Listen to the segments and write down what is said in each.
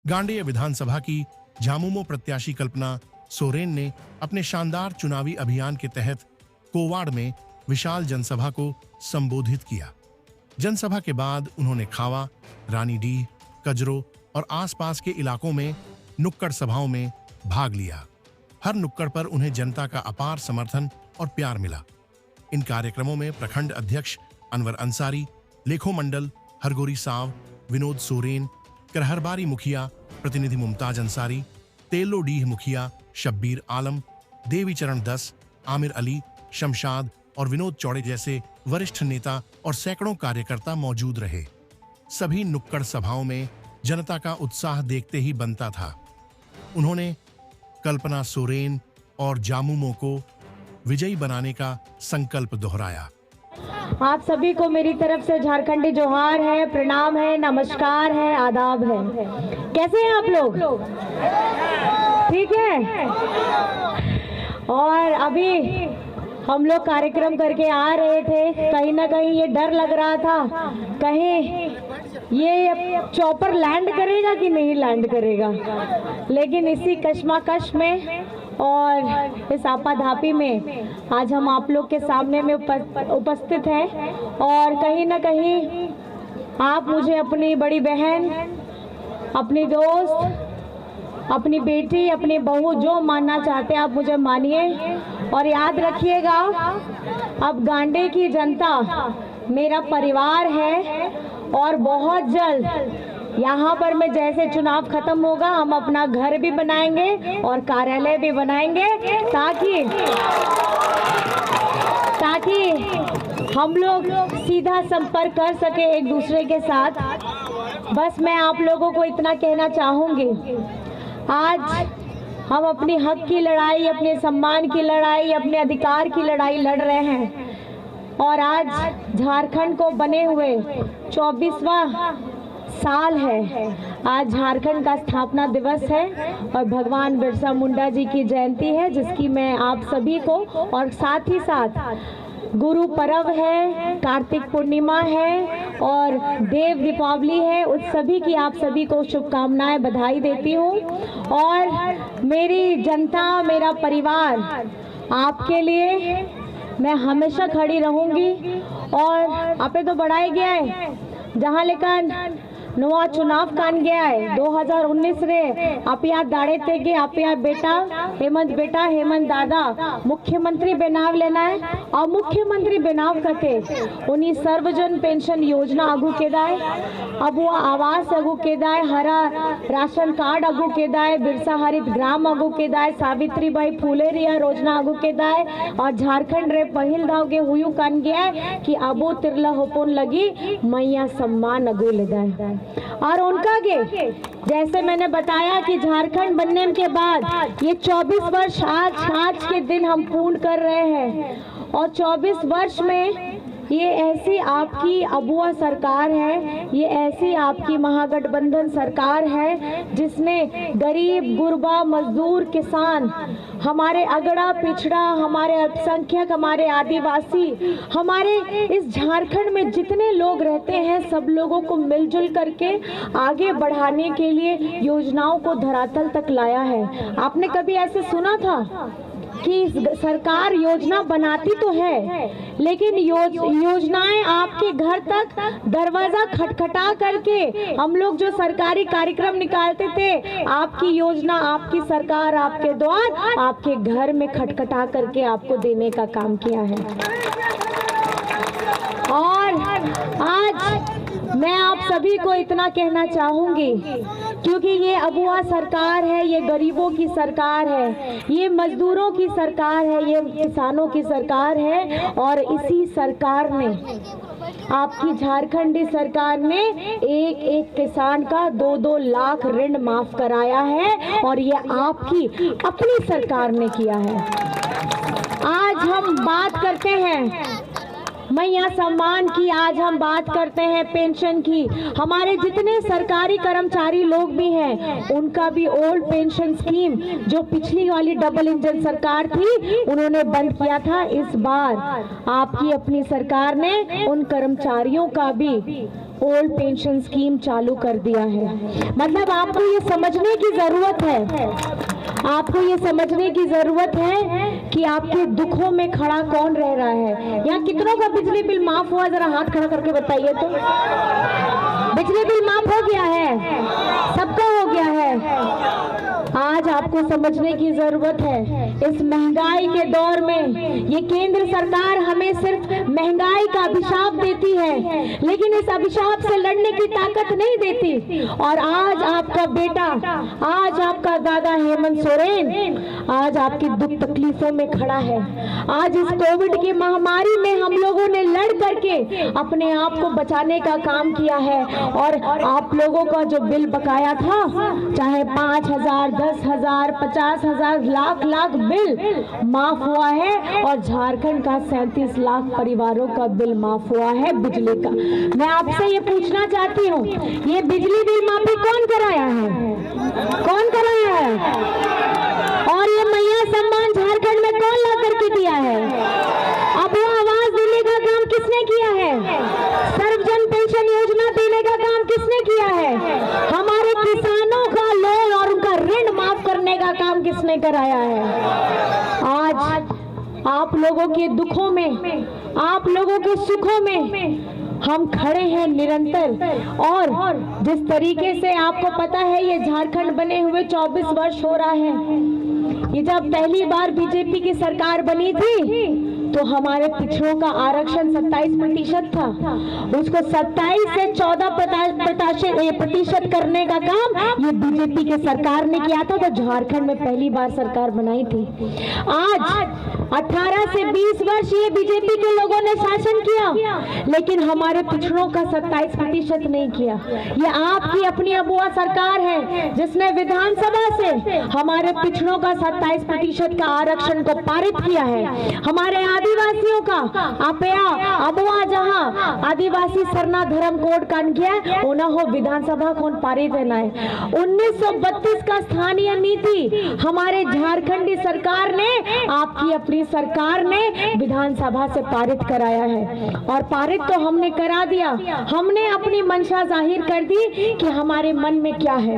गांडेय विधानसभा की झामुमो प्रत्याशी कल्पना सोरेन ने अपने शानदार चुनावी अभियान के तहत कोवाड़ में विशाल जनसभा को संबोधित किया। जनसभा के बाद उन्होंने खावा, रानीडीह, कजरो और आसपास के इलाकों में नुक्कड़ सभाओं में भाग लिया। हर नुक्कड़ पर उन्हें जनता का अपार समर्थन और प्यार मिला। इन कार्यक्रमों में प्रखंड अध्यक्ष अनवर अंसारी, लेखो मंडल हरगोरी साव, विनोद सोरेन, करहरबारी मुखिया प्रतिनिधि मुमताज अंसारी, तेलोडीह मुखिया शब्बीर आलम, देवीचरण दस, आमिर अली, शमशाद और विनोद चौड़े जैसे वरिष्ठ नेता और सैकड़ों कार्यकर्ता मौजूद रहे। सभी नुक्कड़ सभाओं में जनता का उत्साह देखते ही बनता था। उन्होंने कल्पना सोरेन और झामुमो को विजयी बनाने का संकल्प दोहराया। आप सभी को मेरी तरफ से झारखंडी जोहार है, प्रणाम है, नमस्कार है, आदाब है। कैसे हैं आप लोग? ठीक है। और अभी हम लोग कार्यक्रम करके आ रहे थे, कहीं ना कहीं ये डर लग रहा था कहीं ये चॉपर लैंड करेगा कि नहीं लैंड करेगा, लेकिन इसी कश्मकश में और इस आपाधापी में आज हम आप लोग के सामने में उपस्थित हैं। और कहीं ना कहीं आप मुझे अपनी बड़ी बहन, अपनी दोस्त, अपनी बेटी, अपनी बहू जो मानना चाहते हैं आप मुझे मानिए। और याद रखिएगा, अब गांडे की जनता मेरा परिवार है और बहुत जल्द यहाँ पर मैं जैसे चुनाव खत्म होगा हम अपना घर भी बनाएंगे और कार्यालय भी बनाएंगे ताकि हम लोग सीधा संपर्क कर सके एक दूसरे के साथ। बस मैं आप लोगों को इतना कहना चाहूंगी, आज हम अपनी हक की लड़ाई, अपने सम्मान की लड़ाई, अपने अधिकार की लड़ाई लड़ रहे हैं। और आज झारखंड को बने हुए 24वां साल है। आज झारखंड का स्थापना दिवस है और भगवान बिरसा मुंडा जी की जयंती है, जिसकी मैं आप सभी को, और साथ ही साथ गुरु पर्व है, कार्तिक पूर्णिमा है और देव दीपावली है। उस सभी की आप सभी को शुभकामनाएं, बधाई देती हूँ। और मेरी जनता, मेरा परिवार, आपके लिए मैं हमेशा खड़ी रहूंगी। और आपे तो बढ़ाया गया है जहाँ लेकर नवा चुनाव कान गया है 2019 रे आप याद दाड़े थे कि आप यार बेटा हेमंत दादा मुख्यमंत्री बनाव लेना है। और मुख्यमंत्री बनाव करके उन्हीं सर्वजन पेंशन योजना अगू के दाए, अब वो आवास अगू के दाए, हरा राशन कार्ड अगू के दाए, बिरसा हरित ग्राम अगू के दाए, सावित्री बाई फूले रिया योजना अगू के दाए। और झारखंड रे पहिल दाव के हुयू कान गया है कि अबो तिरला होपोन लगी मैया सम्मान अगू ले दाए। और उनका के जैसे मैंने बताया कि झारखंड बनने के बाद ये 24 वर्ष आज के दिन हम पूर्ण कर रहे हैं। और 24 वर्ष में ये ऐसी आपकी अबुआ सरकार है, ये ऐसी आपकी महागठबंधन सरकार है जिसने गरीब, गुरबा, मजदूर, किसान, हमारे अगड़ा पिछड़ा, हमारे अल्पसंख्यक, हमारे आदिवासी, हमारे इस झारखंड में जितने लोग रहते हैं सब लोगों को मिलजुल करके आगे बढ़ाने के लिए योजनाओं को धरातल तक लाया है। आपने कभी ऐसे सुना था कि सरकार योजना बनाती तो है लेकिन योजनाएं आपके घर तक दरवाजा खटखटा करके हम लोग जो सरकारी कार्यक्रम निकालते थे, आपकी योजना, आपकी सरकार आपके द्वार आपके घर में खटखटा करके आपको देने का काम किया है। और आज मैं आप सभी को इतना कहना चाहूंगी, क्योंकि ये अबुआ सरकार है, ये गरीबों की सरकार है, ये मजदूरों की सरकार है, ये किसानों की सरकार है। और इसी सरकार ने, आपकी झारखंडी सरकार ने एक एक किसान का 2-2 लाख ऋण माफ कराया है और ये आपकी अपनी सरकार ने किया है। आज हम बात करते हैं मैया सम्मान की, आज हम बात करते हैं पेंशन की। हमारे जितने सरकारी कर्मचारी लोग भी हैं उनका भी ओल्ड पेंशन स्कीम जो पिछली वाली डबल इंजन सरकार थी उन्होंने बंद किया था। इस बार आपकी अपनी सरकार ने उन कर्मचारियों का भी ओल्ड पेंशन स्कीम चालू कर दिया है। मतलब आपको ये समझने की जरूरत है, आपको ये समझने की जरूरत है कि आपके दुखों में खड़ा कौन रह रहा है। यहाँ कितनों का बिजली बिल माफ हुआ, जरा हाथ खड़ा करके बताइए तो। बिजली बिल माफ हो गया है, सबका हो गया है। आज आपको समझने की जरूरत है, इस महंगाई के दौर में ये केंद्र सरकार हमें सिर्फ महंगाई का अभिशाप देती है, लेकिन इस अभिशाप से लड़ने की ताकत नहीं देती। और आज आपका बेटा, आज आपका दादा हेमंत सोरेन आज आपकी दुख तकलीफों में खड़ा है। आज इस कोविड की महामारी में हम लोगों ने लड़ करके अपने आप को बचाने का काम किया है। और आप लोगों का जो बिल बकाया था, चाहे 5,000, 10,000, 50,000, लाख बिल माफ हुआ है। और झारखंड का 37 लाख परिवारों का बिल माफ हुआ है बिजली का। मैं आपसे ये पूछना चाहती हूँ, ये बिजली बिल माफी कौन कराया है? कौन कराया है? और ये मैया सम्मान झारखंड में कौन ला करके दिया है? अब वो आवाज देने का काम किसने किया है? सर्वजन पेंशन योजना देने का काम किसने किया है? हमारे किसानों का लोन और उनका ऋण माफ करने का काम किसने कराया है? आज आप लोगों के दुखों में, आप लोगों के सुखों में हम खड़े हैं निरंतर। और जिस तरीके से आपको पता है, ये झारखंड बने हुए 24 वर्ष हो रहा है। ये जब पहली बार बीजेपी की सरकार बनी थी तो हमारे पिछड़ों का आरक्षण 27% था, उसको 27 से 14% करने का काम ये बीजेपी के सरकार ने किया था। तो झारखंड में पहली बार सरकार बनाई थी। आज 18 से 20 वर्ष ये बीजेपी के लोगों ने शासन किया, लेकिन हमारे पिछड़ों का 27% नहीं किया। ये आपकी अपनी अबुआ सरकार है जिसने विधानसभा से हमारे पिछड़ों का 27% का आरक्षण को पारित किया है। हमारे आदिवासियों का आपया अबुआ जहां आदिवासी सरना धर्म कोड कान किया ओना हो विधानसभा कौन पारित है। 1932 का स्थानीय नीति हमारे झारखंडी सरकार ने, आपकी अपनी सरकार ने विधानसभा से पारित कराया है। और पारित तो हमने करा दिया, हमने अपनी मंशा जाहिर कर दी कि हमारे मन में क्या है।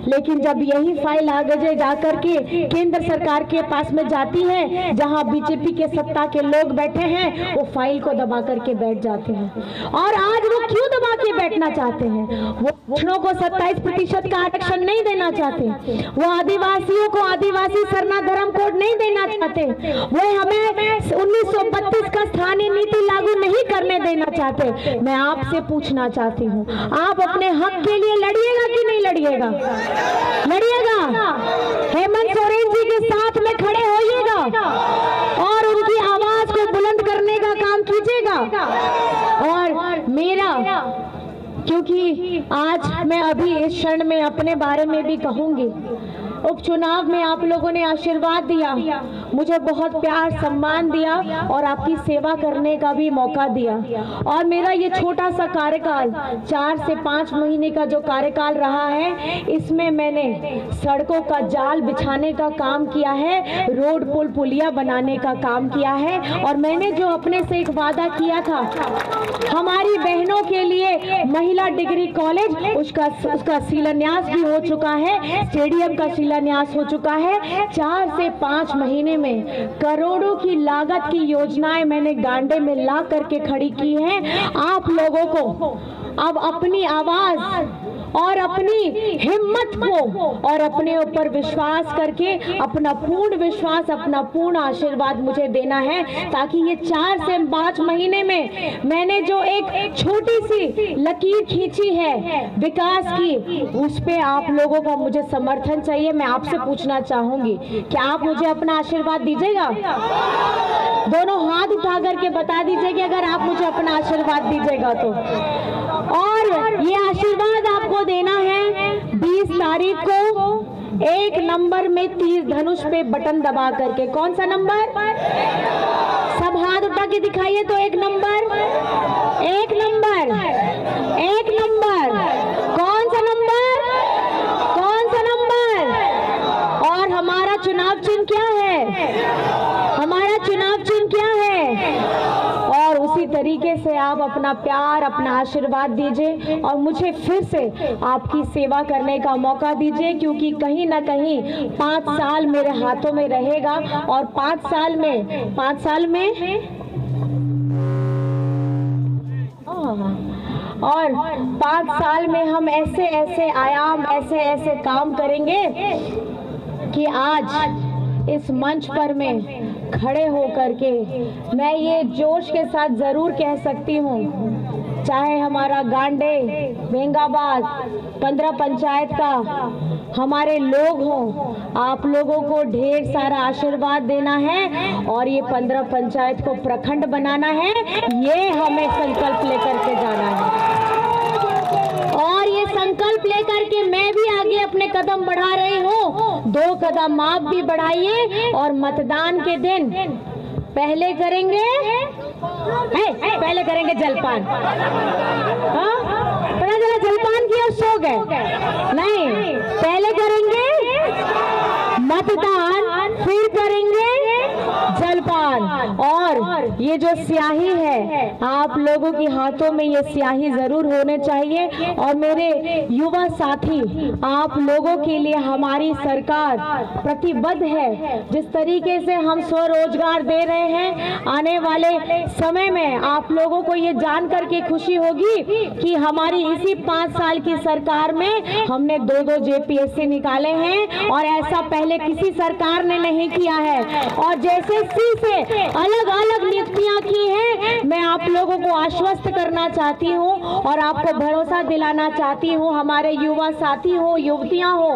लेकिन जब यही फाइल आगे जाकर के केंद्र सरकार के पास में जाती है, जहां बीजेपी के सत्ता के लोग बैठे हैं, वो फाइल को दबा करके बैठ जाते हैं। और आज वो क्यों दबा के बैठना चाहते हैं? वो पिछड़ों को 27% का आरक्षण नहीं देना चाहते, वो आदिवासियों को आदिवासी सरना धर्म कोड नहीं देना चाहते, वो हमें 1932 का स्थानीय नीति लागू नहीं करने देना चाहते। मैं आपसे पूछना चाहती हूँ, आप अपने हक के लिए लड़िएगा कि नहीं लड़िएगा? लड़िएगा? हेमंत सोरेन जी के साथ में खड़े होइएगा और उनकी आवाज को बुलंद करने का काम कीजिएगा। और मेरा, क्योंकि आज मैं अभी इस क्षण में अपने बारे में भी कहूंगी, उपचुनाव में आप लोगों ने आशीर्वाद दिया, मुझे बहुत प्यार सम्मान दिया और आपकी सेवा करने का भी मौका दिया। और मेरा ये छोटा सा कार्यकाल 4 से 5 महीने का जो कार्यकाल रहा है, इसमें मैंने सड़कों का जाल बिछाने का काम किया है, रोड पुल पुलिया बनाने का काम किया है। और मैंने जो अपने से एक वादा किया था, हमारी बहनों के लिए महिला डिग्री कॉलेज, उसका शिलान्यास भी हो चुका है, स्टेडियम का शिलान्यास हो चुका है। 4 से 5 महीने में करोड़ों की लागत की योजनाएं मैंने गांडे में ला करके खड़ी की हैं। आप लोगों को अब अपनी आवाज और अपनी हिम्मत को और अपने ऊपर विश्वास करके अपना पूर्ण विश्वास, अपना पूर्ण आशीर्वाद मुझे देना है, ताकि ये 4 से 5 महीने में मैंने जो एक छोटी सी लकीर खींची है विकास की, उस पे आप लोगों का मुझे समर्थन चाहिए। मैं आपसे पूछना चाहूंगी, क्या आप मुझे अपना आशीर्वाद दीजिएगा? दोनों हाथ उठा करके बता दीजिए कि अगर आप मुझे अपना आशीर्वाद दीजिएगा तो। और ये आशीर्वाद आपको देना है 20 तारीख को 1 नंबर में तीर धनुष पे बटन दबा करके। कौन सा नंबर? सब हाथ उठा के दिखाइए तो 1 नंबर, 1 नंबर, 1 नंबर। कौन सा नंबर? कौन सा नंबर? और हमारा चुनाव चिन्ह क्या है? हमारा चुनाव चिन्ह क्या है? और उसी तरीके से आप अपना प्यार, अपना आशीर्वाद दीजिए और मुझे फिर से आपकी सेवा करने का मौका दीजिए, क्योंकि कहीं ना कहीं 5 साल मेरे हाथों में रहेगा और 5 साल में हम ऐसे ऐसे आयाम, ऐसे ऐसे काम करेंगे कि आज इस मंच पर मैं खड़े होकर के मैं ये जोश के साथ जरूर कह सकती हूँ, चाहे हमारा गांडे, बेंगाबाद, 15 पंचायत का हमारे लोग हों, आप लोगों को ढेर सारा आशीर्वाद देना है और ये 15 पंचायत को प्रखंड बनाना है, ये हमें संकल्प लेकर के जाना है। और ये संकल्प लेकर के मैं भी आगे अपने कदम बढ़ा रही हूँ, 2 कदम आप भी बढ़ाइए और मतदान के दिन पहले करेंगे जलपान। हाँ, पता चला जलपान किया सो गए, नहीं, पहले करेंगे मतदान, फिर करेंगे जलपान। और ये जो स्याही है, आप लोगों के हाथों में ये स्याही जरूर होने चाहिए। और मेरे युवा साथी, आप लोगों के लिए हमारी सरकार प्रतिबद्ध है। जिस तरीके से हम स्वरोजगार दे रहे हैं, आने वाले समय में आप लोगों को ये जान करके खुशी होगी कि हमारी इसी 5 साल की सरकार में हमने 2 JPSC निकाले हैं और ऐसा पहले किसी सरकार ने नहीं किया है। और जैसे से अलग अलग नियुक्तियां की हैं, मैं आप लोगों को आश्वस्त करना चाहती हूं और आपको भरोसा दिलाना चाहती हूं, हमारे युवा साथी हो, युवतियां हो,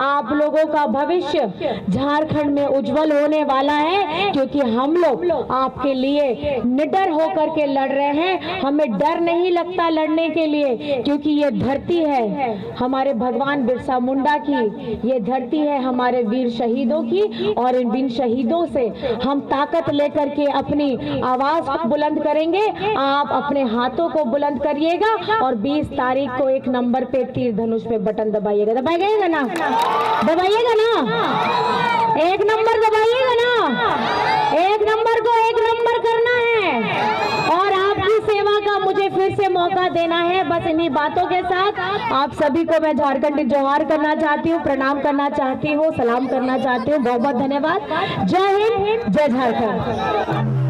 आप लोगों का भविष्य झारखंड में उज्जवल होने वाला है, क्योंकि हम लोग आपके लिए निडर होकर के लड़ रहे हैं। हमें डर नहीं लगता लड़ने के लिए, क्योंकि ये धरती है हमारे भगवान बिरसा मुंडा की, ये धरती है हमारे वीर शहीदों की, और इन वीर शहीदों से हम ताकत लेकर के अपनी आवाज को बुलंद करेंगे। आप अपने हाथों को बुलंद करिएगा और 20 तारीख को 1 नंबर पे तीर धनुष पे बटन दबाइएगा। दबाइएगा ना? दबाइएगा ना? 1 नंबर दबाइएगा ना? 1 नंबर को 1 नंबर करना है और आपकी सेवा का मुझे फिर से मौका देना है। बस इन्हीं बातों के साथ आप सभी को मैं झारखंडी जोहार करना चाहती हूँ, प्रणाम करना चाहती हूँ, सलाम करना चाहती हूँ। बहुत बहुत धन्यवाद। जय हिंद, जय झारखंड।